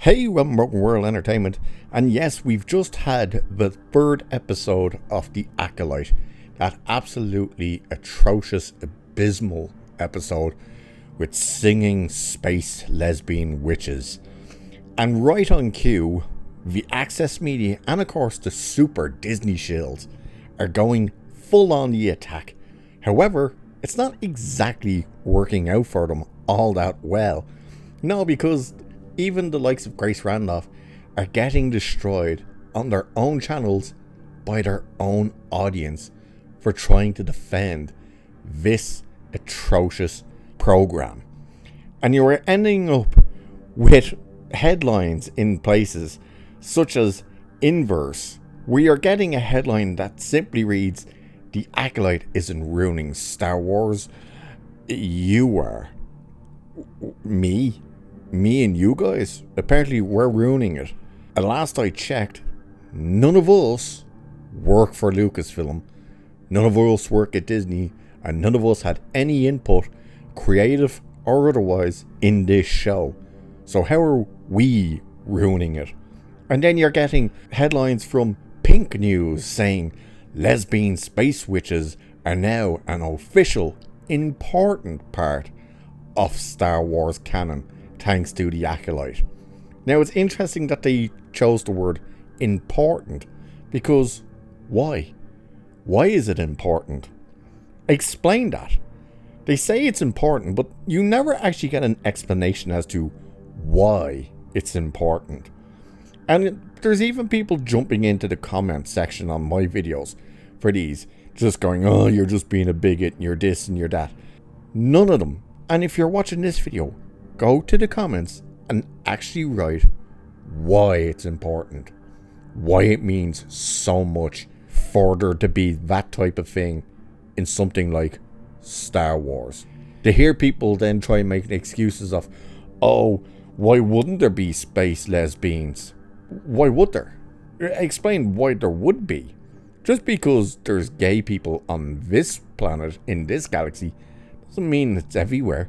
Hey, welcome to Broken World Entertainment, and yes, we've just had the third episode of The Acolyte, that absolutely atrocious, abysmal episode with singing space lesbian witches. And right on cue, the Access Media and of course the super Disney Shills are going full on the attack. However, it's not exactly working out for them all that well. No, because even the likes of Grace Randolph are getting destroyed on their own channels by their own audience for trying to defend this atrocious program. And you are ending up with headlines in places such as Inverse, where you're getting a headline that simply reads, "The Acolyte isn't ruining Star Wars. You are." Me and you guys? Apparently we're ruining it. And last I checked, none of us work for Lucasfilm. None of us work at Disney. And none of us had any input, creative or otherwise, in this show. So how are we ruining it? And then you're getting headlines from Pink News saying lesbian space witches are now an official, important part of Star Wars canon, thanks to The Acolyte. Now, it's interesting that they chose the word important, because why? Why is it important? Explain that. They say it's important, but you never actually get an explanation as to why it's important. And there's even people jumping into the comment section on my videos for these, just going, "Oh, you're just being a bigot, and you're this and you're that." None of them. And if you're watching this video, go to the comments and actually write why it's important. Why it means so much for there to be that type of thing in something like Star Wars. To hear people then try and make excuses of, "Oh, why wouldn't there be space lesbians?" Why would there? Explain why there would be. Just because there's gay people on this planet, in this galaxy, doesn't mean it's everywhere.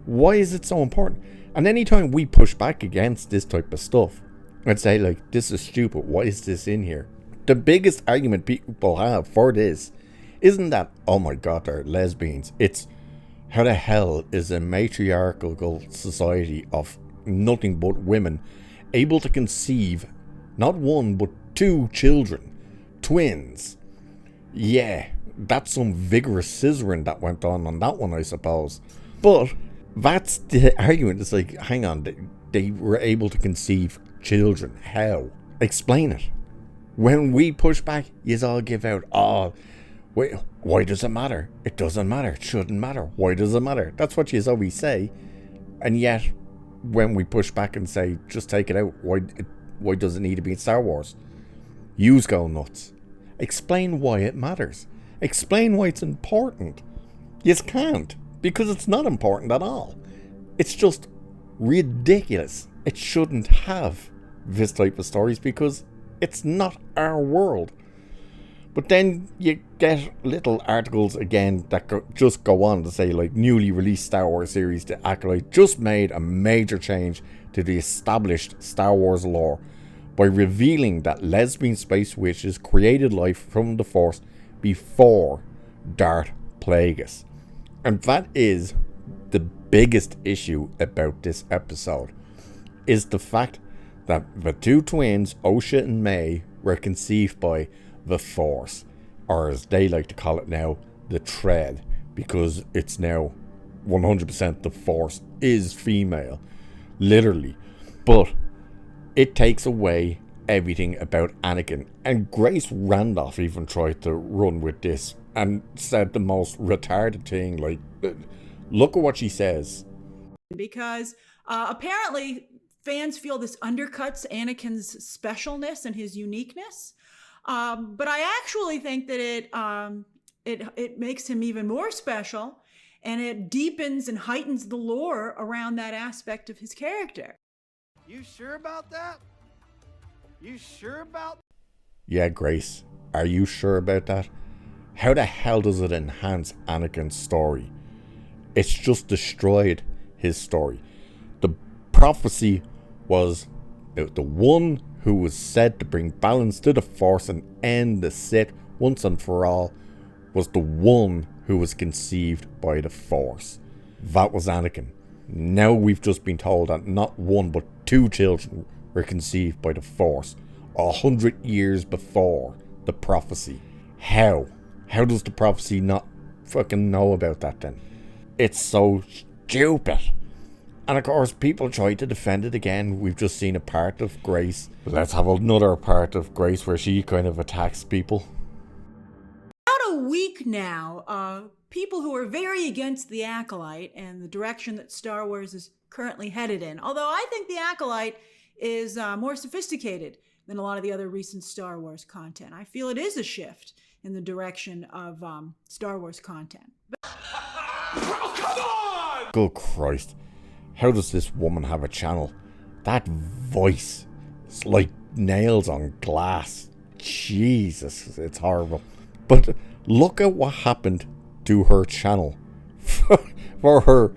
Why is it so important? And anytime we push back against this type of stuff and say, like, this is stupid, why is this in here? The biggest argument people have for this isn't that, oh my god, they're lesbians. It's, how the hell is a matriarchal society of nothing but women able to conceive not one but two children, twins? Yeah, that's some vigorous scissoring that went on that one, I suppose. But that's the argument. It's like, hang on, they were able to conceive children. How? Explain it. When we push back, you all give out, "Oh, wait, why does it matter? It doesn't matter. It shouldn't matter. Why does it matter?" That's what you always say. And yet, when we push back and say, just take it out, why does it need to be in Star Wars? Yous go nuts. Explain why it matters. Explain why it's important. You can't. Because it's not important at all. It's just ridiculous. It shouldn't have this type of stories because it's not our world. But then you get little articles again that just go on to say, like, newly released Star Wars series, The Acolyte just made a major change to the established Star Wars lore by revealing that lesbian space witches created life from the Force before Darth Plagueis. And that is the biggest issue about this episode, is the fact that the two twins, Osha and May, were conceived by the Force, or as they like to call it now, the Tread, because it's now 100% the Force is female, literally. But it takes away everything about Anakin. And Grace Randolph even tried to run with this and said the most retarded thing, like, look at what she says. Because apparently fans feel this undercuts Anakin's specialness and his uniqueness. But I actually think that it makes him even more special, and it deepens and heightens the lore around that aspect of his character. You sure about that? You sure about? Yeah, Grace, are you sure about that? How the hell does it enhance Anakin's story? It's just destroyed his story. The prophecy was the one who was said to bring balance to the Force and end the Sith once and for all, was the one who was conceived by the Force. That was Anakin. Now we've just been told that not one but two children were conceived by the Force 100 years before the prophecy. How? How does the prophecy not fucking know about that then? It's so stupid. And of course, people try to defend it again. We've just seen a part of Grace. Let's have another part of Grace where she kind of attacks people. About a week now, people who are very against the Acolyte and the direction that Star Wars is currently headed in. Although I think the Acolyte is more sophisticated than a lot of the other recent Star Wars content. I feel it is a shift in the direction of Star Wars content. Oh, come on! Good Christ. How does this woman have a channel? That voice. It's like nails on glass. Jesus, it's horrible. But look at what happened to her channel for her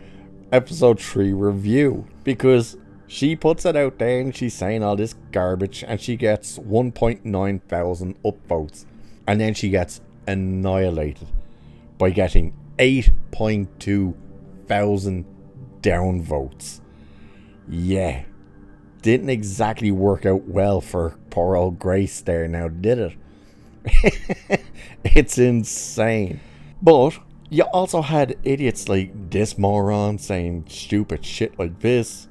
episode 3 review. Because she puts it out there and she's saying all this garbage and she gets 1.9 thousand upvotes. And then she gets annihilated by getting 8.2 thousand downvotes. Yeah, didn't exactly work out well for poor old Grace there now, did it? It's insane. But you also had idiots like this moron saying stupid shit like this.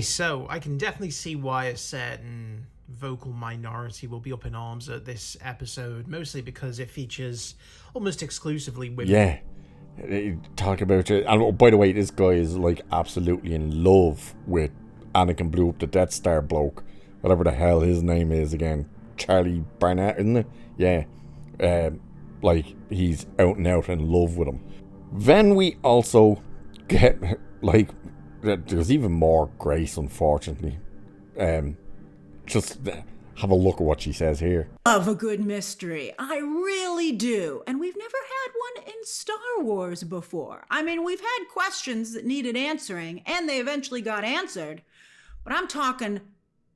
So I can definitely see why a certain vocal minority will be up in arms at this episode, mostly because it features almost exclusively women. Yeah. Talk about it. And by the way, this guy is like absolutely in love with Anakin blew up the Death Star bloke, whatever the hell his name is again, Charlie Barnett, isn't it? Yeah. Like he's out and out in love with him. Then we also get like there's even more Grace, unfortunately. Just have a look at what she says here. Love a good mystery. I really do. And we've never had one in Star Wars before. I mean, we've had questions that needed answering, and they eventually got answered. But I'm talking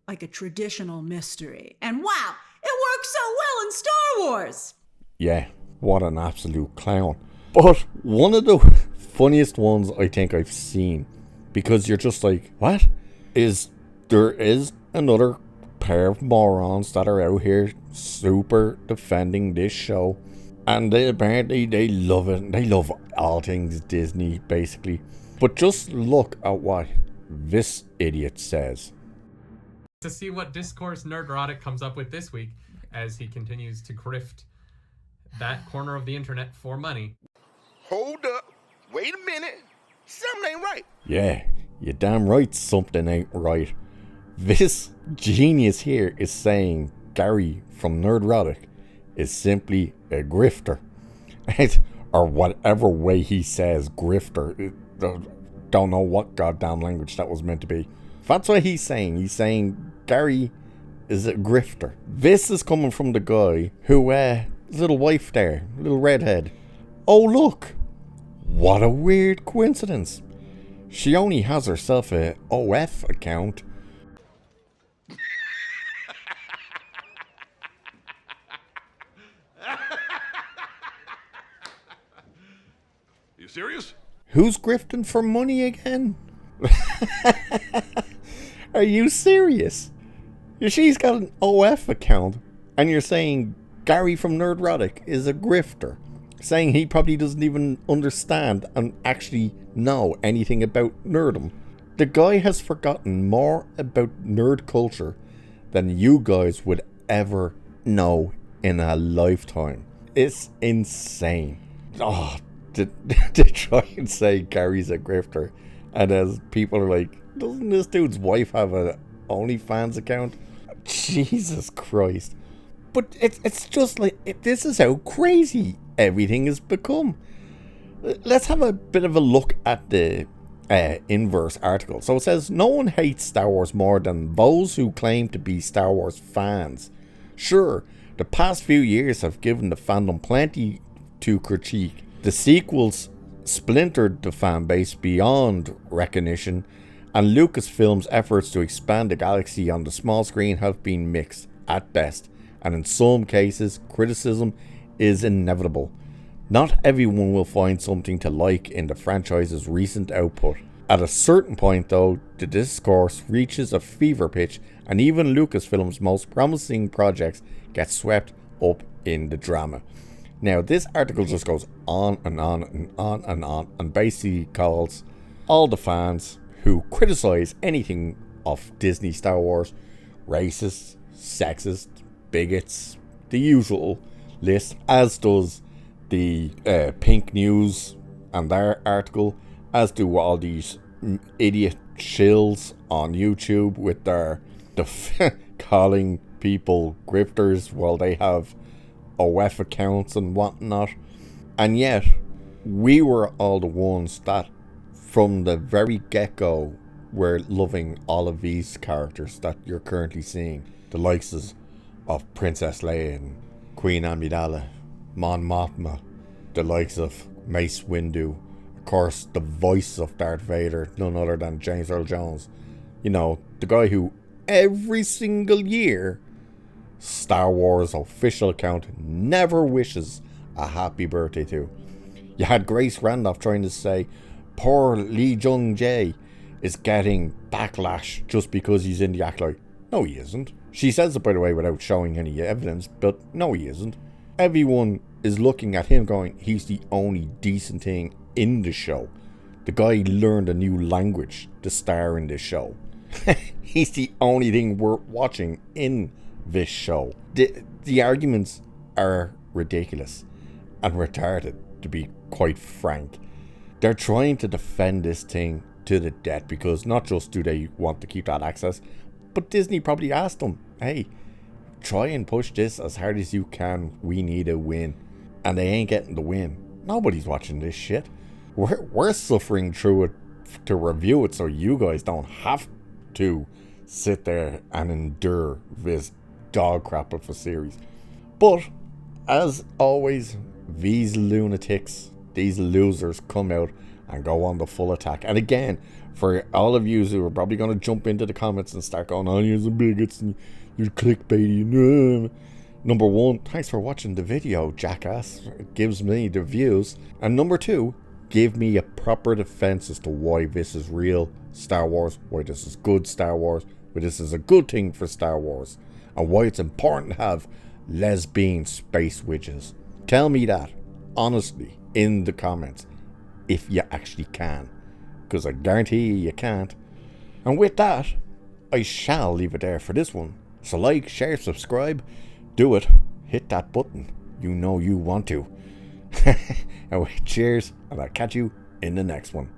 like a traditional mystery. And wow, it works so well in Star Wars. Yeah, what an absolute clown. But one of the funniest ones I think I've seen, because you're just like, what? There is another pair of morons that are out here super defending this show, and apparently they love it. They love all things Disney, basically. But just look at what this idiot says. To see what discourse Nerdrotic comes up with this week as he continues to grift that corner of the internet for money. Hold up. Wait a minute. Something ain't right. Yeah, you're damn right something ain't right. This genius here is saying Gary from Nerdrotic is simply a grifter. Or whatever way he says grifter. Don't know what goddamn language that was meant to be. That's what he's saying. He's saying Gary is a grifter. This is coming from the guy who, little wife there, little redhead. Oh look, what a weird coincidence. She only has herself a OF account. You serious? Who's grifting for money again? Are you serious? She's got an OF account, and you're saying Gary from Nerdrotic is a grifter, saying he probably doesn't even understand and actually know anything about nerdom. The guy has forgotten more about nerd culture than you guys would ever know in a lifetime. It's insane. Oh, to try and say Gary's a grifter, and as people are like, doesn't this dude's wife have a OnlyFans account? Jesus Christ. But it's just like, this is how crazy everything has become. Let's have a bit of a look at the inverse article. So it says, no one hates Star Wars more than those who claim to be Star Wars fans. Sure, the past few years have given the fandom plenty to critique. The sequels splintered the fan base beyond recognition, And Lucasfilm's efforts to expand the galaxy on the small screen have been mixed at best, and in some cases, criticism is inevitable. Not everyone will find something to like in the franchise's recent output. At a certain point though, the discourse reaches a fever pitch, and even Lucasfilm's most promising projects get swept up in the drama. Now, this article just goes on and on and on and on, and basically calls all the fans who criticize anything of Disney Star Wars racist, sexist, bigots, the usual list, as does the Pink News and their article, as do all these idiot shills on YouTube with their calling people grifters while they have OF accounts and whatnot. And yet, we were all the ones that, from the very get-go, were loving all of these characters that you're currently seeing. The likes of Princess Leia and Queen Amidala, Mon Mothma, the likes of Mace Windu, of course, the voice of Darth Vader, none other than James Earl Jones. You know, the guy who every single year Star Wars official account never wishes a happy birthday to. You had Grace Randolph trying to say poor Lee Jung Jae is getting backlash just because he's in the Acolyte. No, he isn't. She says it, by the way, without showing any evidence, but no, he isn't. Everyone is looking at him going, he's the only decent thing in the show. The guy learned a new language to star in this show. He's the only thing worth watching in this show. The arguments are ridiculous and retarded, to be quite frank. They're trying to defend this thing to the death because not just do they want to keep that access, but Disney probably asked them, hey, try and push this as hard as you can, we need a win. And they ain't getting the win. Nobody's watching this shit. We're suffering through it to review it so you guys don't have to sit there and endure this dog crap of a series. But as always, these lunatics, these losers come out and go on the full attack. And again, for all of you who are probably going to jump into the comments and start going, oh, you're some bigots and you're clickbaity. Number one, thanks for watching the video, jackass. It gives me the views. And number two, give me a proper defense as to why this is real Star Wars, why this is good Star Wars, why this is a good thing for Star Wars, and why it's important to have lesbian space witches. Tell me that, honestly, in the comments, if you actually can, because I guarantee you can't. And with that, I shall leave it there for this one. So like, share, subscribe, do it, hit that button, you know you want to. Anyway, cheers, and I'll catch you in the next one.